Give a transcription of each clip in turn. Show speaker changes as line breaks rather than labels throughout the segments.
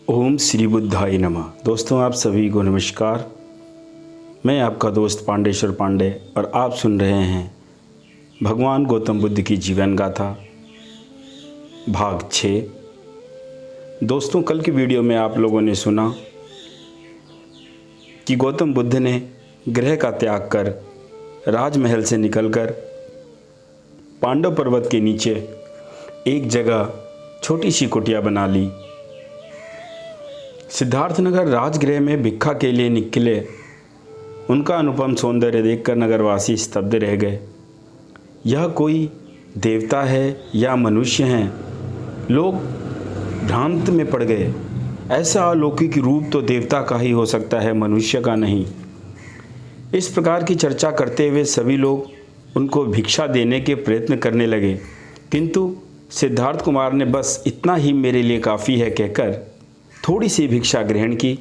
ओम श्री बुद्धाय नमः। दोस्तों, आप सभी को नमस्कार। मैं आपका दोस्त पांडेश्वर पांडे और आप सुन रहे हैं भगवान गौतम बुद्ध की जीवन गाथा भाग 6। दोस्तों, कल की वीडियो में आप लोगों ने सुना कि गौतम बुद्ध ने गृह का त्याग कर राजमहल से निकलकर पांडव पर्वत के नीचे एक जगह छोटी सी कुटिया बना ली। सिद्धार्थनगर राजगृह में भिक्षा के लिए निकले उनका अनुपम सौंदर्य देखकर नगरवासी स्तब्ध रह गए। यह कोई देवता है या मनुष्य हैं? लोग भ्रांत में पड़ गए। ऐसा अलौकिक रूप तो देवता का ही हो सकता है, मनुष्य का नहीं। इस प्रकार की चर्चा करते हुए सभी लोग उनको भिक्षा देने के प्रयत्न करने लगे, किंतु सिद्धार्थ कुमार ने बस इतना ही मेरे लिए काफ़ी है कहकर थोड़ी सी भिक्षा ग्रहण की।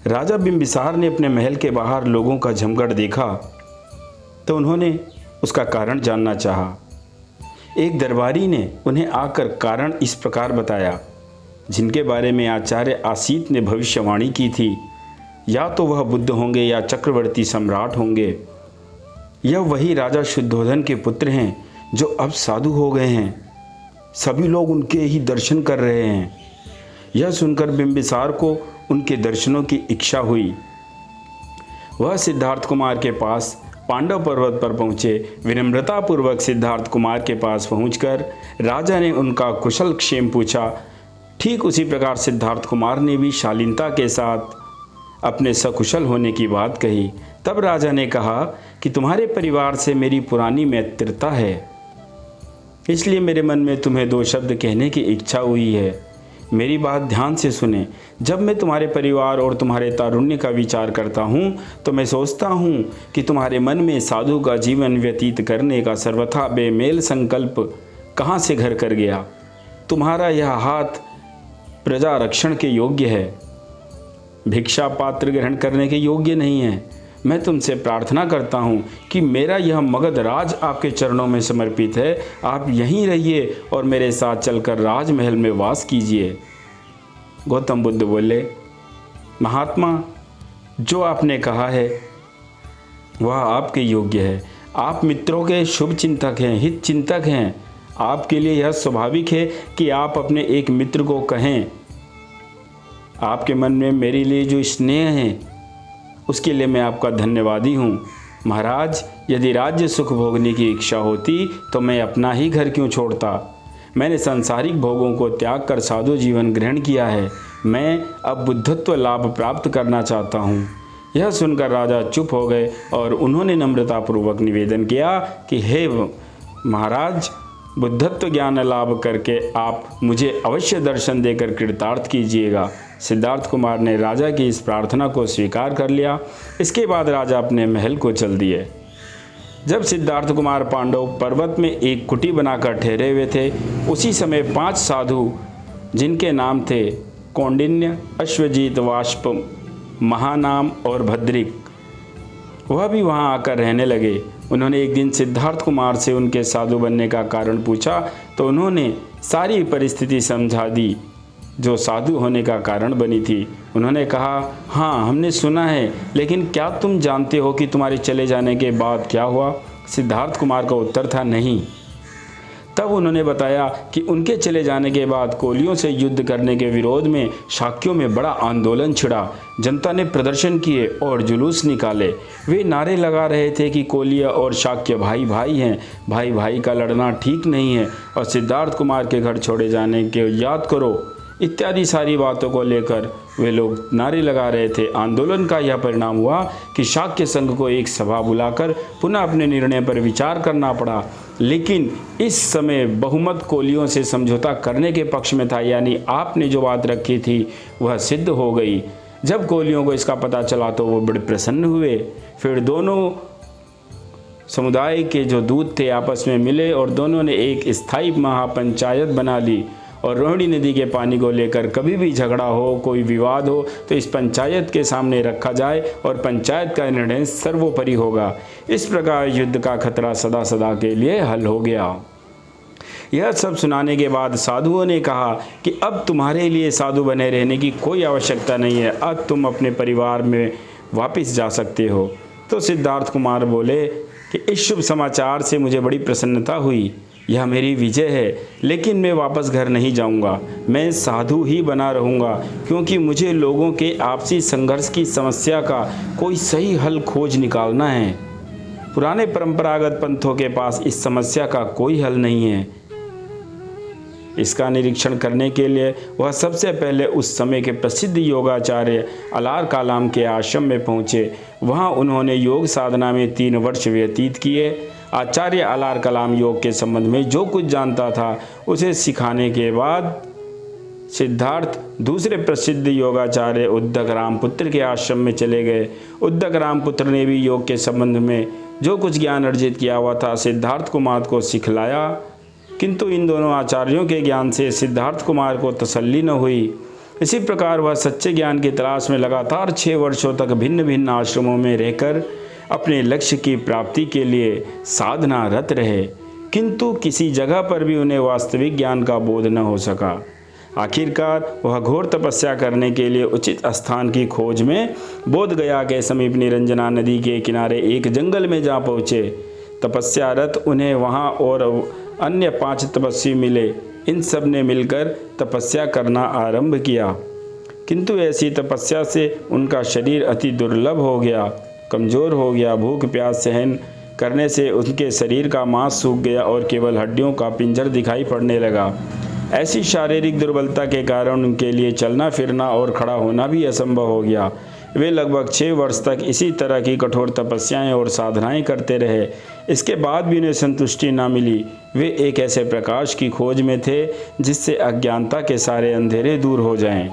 राजा बिंबिसार ने अपने महल के बाहर लोगों का जमघट देखा तो उन्होंने उसका कारण जानना चाहा। एक दरबारी ने उन्हें आकर कारण इस प्रकार बताया, जिनके बारे में आचार्य आसीत ने भविष्यवाणी की थी। या तो वह बुद्ध होंगे या चक्रवर्ती सम्राट होंगे। यह वही राजा शुद्धोधन के पुत्र हैं जो अब साधु हो गए हैं। सभी लोग उनके ही दर्शन कर रहे हैं। यह सुनकर बिंबिसार को उनके दर्शनों की इच्छा हुई। वह सिद्धार्थ कुमार के पास पांडव पर्वत पर पहुँचे। विनम्रतापूर्वक सिद्धार्थ कुमार के पास पहुंचकर राजा ने उनका कुशल क्षेम पूछा। ठीक उसी प्रकार सिद्धार्थ कुमार ने भी शालीनता के साथ अपने सकुशल होने की बात कही। तब राजा ने कहा कि तुम्हारे परिवार से मेरी पुरानी मित्रता है, इसलिए मेरे मन में तुम्हें दो शब्द कहने की इच्छा हुई है। मेरी बात ध्यान से सुने। जब मैं तुम्हारे परिवार और तुम्हारे तारुण्य का विचार करता हूँ तो मैं सोचता हूँ कि तुम्हारे मन में साधु का जीवन व्यतीत करने का सर्वथा बेमेल संकल्प कहाँ से घर कर गया। तुम्हारा यह हाथ प्रजा रक्षण के योग्य है, भिक्षा पात्र ग्रहण करने के योग्य नहीं है। मैं तुमसे प्रार्थना करता हूँ कि मेरा यह मगध राज आपके चरणों में समर्पित है। आप यहीं रहिए और मेरे साथ चलकर राजमहल में वास कीजिए। गौतम बुद्ध बोले, महात्मा, जो आपने कहा है वह आपके योग्य है। आप मित्रों के शुभ चिंतक हैं, हित चिंतक हैं। आपके लिए यह स्वाभाविक है कि आप अपने एक मित्र को कहें। आपके मन में मेरे लिए जो स्नेह है उसके लिए मैं आपका धन्यवादी हूँ। महाराज, यदि राज्य सुख भोगने की इच्छा होती तो मैं अपना ही घर क्यों छोड़ता। मैंने सांसारिक भोगों को त्याग कर साधु जीवन ग्रहण किया है। मैं अब बुद्धत्व लाभ प्राप्त करना चाहता हूँ। यह सुनकर राजा चुप हो गए और उन्होंने नम्रतापूर्वक निवेदन किया कि हे महाराज, बुद्धत्व ज्ञान लाभ करके आप मुझे अवश्य दर्शन देकर कृतार्थ कीजिएगा। सिद्धार्थ कुमार ने राजा की इस प्रार्थना को स्वीकार कर लिया। इसके बाद राजा अपने महल को चल दिए। जब सिद्धार्थ कुमार पांडव पर्वत में एक कुटी बनाकर ठहरे हुए थे, उसी समय 5 साधु, जिनके नाम थे कौंडिन्य, अश्वजीत, वाष्प, महानाम और भद्रिक, वह भी वहां आकर रहने लगे। उन्होंने एक दिन सिद्धार्थ कुमार से उनके साधु बनने का कारण पूछा तो उन्होंने सारी परिस्थिति समझा दी जो साधु होने का कारण बनी थी। उन्होंने कहा, हाँ, हमने सुना है, लेकिन क्या तुम जानते हो कि तुम्हारे चले जाने के बाद क्या हुआ? सिद्धार्थ कुमार का उत्तर था, नहीं। तब उन्होंने बताया कि उनके चले जाने के बाद कोलियों से युद्ध करने के विरोध में शाक्यों में बड़ा आंदोलन छिड़ा। जनता ने प्रदर्शन किए और जुलूस निकाले। वे नारे लगा रहे थे कि कोलिय और शाक्य भाई भाई हैं, भाई भाई का लड़ना ठीक नहीं है और सिद्धार्थ कुमार के घर छोड़े जाने के याद करो, इत्यादि सारी बातों को लेकर वे लोग नारे लगा रहे थे। आंदोलन का यह परिणाम हुआ कि शाक्य संघ को एक सभा बुलाकर पुनः अपने निर्णय पर विचार करना पड़ा। लेकिन इस समय बहुमत कोलियों से समझौता करने के पक्ष में था, यानी आपने जो बात रखी थी वह सिद्ध हो गई। जब कोलियों को इसका पता चला तो वो बड़े प्रसन्न हुए। फिर दोनों समुदाय के जो दूत थे आपस में मिले और दोनों ने एक स्थायी महापंचायत बना ली और रोहिणी नदी के पानी को लेकर कभी भी झगड़ा हो, कोई विवाद हो तो इस पंचायत के सामने रखा जाए और पंचायत का निर्णय सर्वोपरि होगा। इस प्रकार युद्ध का खतरा सदा सदा के लिए हल हो गया। यह सब सुनाने के बाद साधुओं ने कहा कि अब तुम्हारे लिए साधु बने रहने की कोई आवश्यकता नहीं है, अब तुम अपने परिवार में वापस जा सकते हो। तो सिद्धार्थ कुमार बोले कि इस शुभ समाचार से मुझे बड़ी प्रसन्नता हुई, यह मेरी विजय है, लेकिन मैं वापस घर नहीं जाऊंगा, मैं साधु ही बना रहूंगा, क्योंकि मुझे लोगों के आपसी संघर्ष की समस्या का कोई सही हल खोज निकालना है। पुराने परंपरागत पंथों के पास इस समस्या का कोई हल नहीं है। इसका निरीक्षण करने के लिए वह सबसे पहले उस समय के प्रसिद्ध योगाचार्य अलार कालाम के आश्रम में पहुँचे। वहाँ उन्होंने योग साधना में 3 वर्ष व्यतीत किए। आचार्य अलार कलाम योग के संबंध में जो कुछ जानता था उसे सिखाने के बाद सिद्धार्थ दूसरे प्रसिद्ध योगाचार्य उद्धक रामपुत्र के आश्रम में चले गए। उद्धक रामपुत्र ने भी योग के संबंध में जो कुछ ज्ञान अर्जित किया हुआ था सिद्धार्थ कुमार को सिखलाया, किंतु इन दोनों आचार्यों के ज्ञान से सिद्धार्थ कुमार को तसल्ली न हुई। इसी प्रकार वह सच्चे ज्ञान की तलाश में लगातार 6 वर्षों तक भिन्न भिन्न आश्रमों में रहकर अपने लक्ष्य की प्राप्ति के लिए साधना रत रहे, किंतु किसी जगह पर भी उन्हें वास्तविक ज्ञान का बोध न हो सका। आखिरकार वह घोर तपस्या करने के लिए उचित स्थान की खोज में बोध गया के समीप निरंजना नदी के किनारे एक जंगल में जा पहुँचे। तपस्यारत उन्हें वहाँ और अन्य 5 तपस्वी मिले। इन सब ने मिलकर तपस्या करना आरंभ किया, किंतु ऐसी तपस्या से उनका शरीर अति दुर्लभ हो गया, कमज़ोर हो गया। भूख प्यास सहन करने से उनके शरीर का मांस सूख गया और केवल हड्डियों का पिंजर दिखाई पड़ने लगा। ऐसी शारीरिक दुर्बलता के कारण उनके लिए चलना फिरना और खड़ा होना भी असंभव हो गया। वे लगभग 6 वर्ष तक इसी तरह की कठोर तपस्याएं और साधनाएं करते रहे। इसके बाद भी उन्हें संतुष्टि न मिली। वे एक ऐसे प्रकाश की खोज में थे जिससे अज्ञानता के सारे अंधेरे दूर हो जाएं।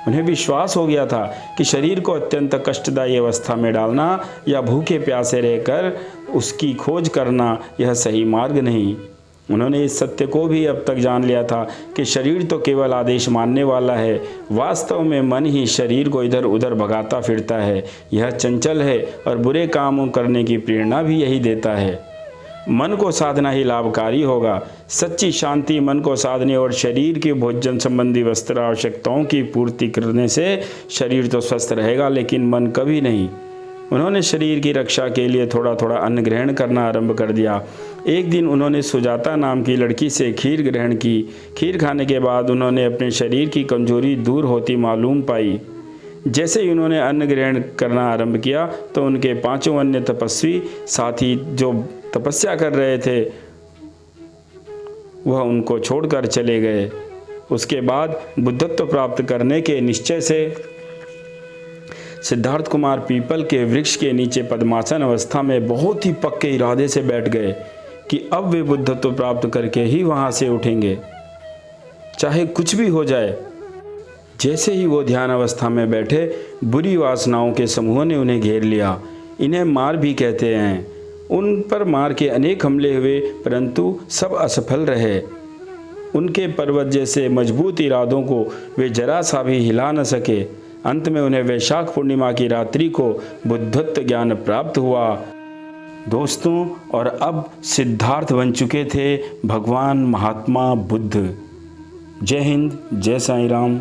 उन्हें विश्वास हो गया था कि शरीर को अत्यंत कष्टदायी अवस्था में डालना या भूखे प्यासे रहकर उसकी खोज करना यह सही मार्ग नहीं। उन्होंने इस सत्य को भी अब तक जान लिया था कि शरीर तो केवल आदेश मानने वाला है, वास्तव में मन ही शरीर को इधर उधर भगाता फिरता है। यह चंचल है और बुरे कामों करने की प्रेरणा भी यही देता है। मन को साधना ही लाभकारी होगा। सच्ची शांति मन को साधने और शरीर की भोजन संबंधी वस्त्र आवश्यकताओं की पूर्ति करने से शरीर तो स्वस्थ रहेगा, लेकिन मन कभी नहीं। उन्होंने शरीर की रक्षा के लिए थोड़ा थोड़ा अन्न ग्रहण करना आरंभ कर दिया। एक दिन उन्होंने सुजाता नाम की लड़की से खीर ग्रहण की। खीर खाने के बाद उन्होंने अपने शरीर की कमजोरी दूर होती मालूम पाई। जैसे ही उन्होंने अन्न ग्रहण करना आरंभ किया तो उनके 5 अन्य तपस्वी साथी जो तपस्या कर रहे थे वह उनको छोड़कर चले गए। उसके बाद बुद्धत्व प्राप्त करने के निश्चय से सिद्धार्थ कुमार पीपल के वृक्ष के नीचे पद्मासन अवस्था में बहुत ही पक्के इरादे से बैठ गए कि अब वे बुद्धत्व प्राप्त करके ही वहाँ से उठेंगे, चाहे कुछ भी हो जाए। जैसे ही वो ध्यान अवस्था में बैठे, बुरी वासनाओं के समूह ने उन्हें घेर लिया। इन्हें मार भी कहते हैं। उन पर मार के अनेक हमले हुए, परंतु सब असफल रहे। उनके पर्वत जैसे मजबूत इरादों को वे जरा सा भी हिला न सके। अंत में उन्हें वैशाख पूर्णिमा की रात्रि को बुद्धत्व ज्ञान प्राप्त हुआ। दोस्तों, और अब सिद्धार्थ बन चुके थे भगवान महात्मा बुद्ध। जय हिंद, जय साईं राम।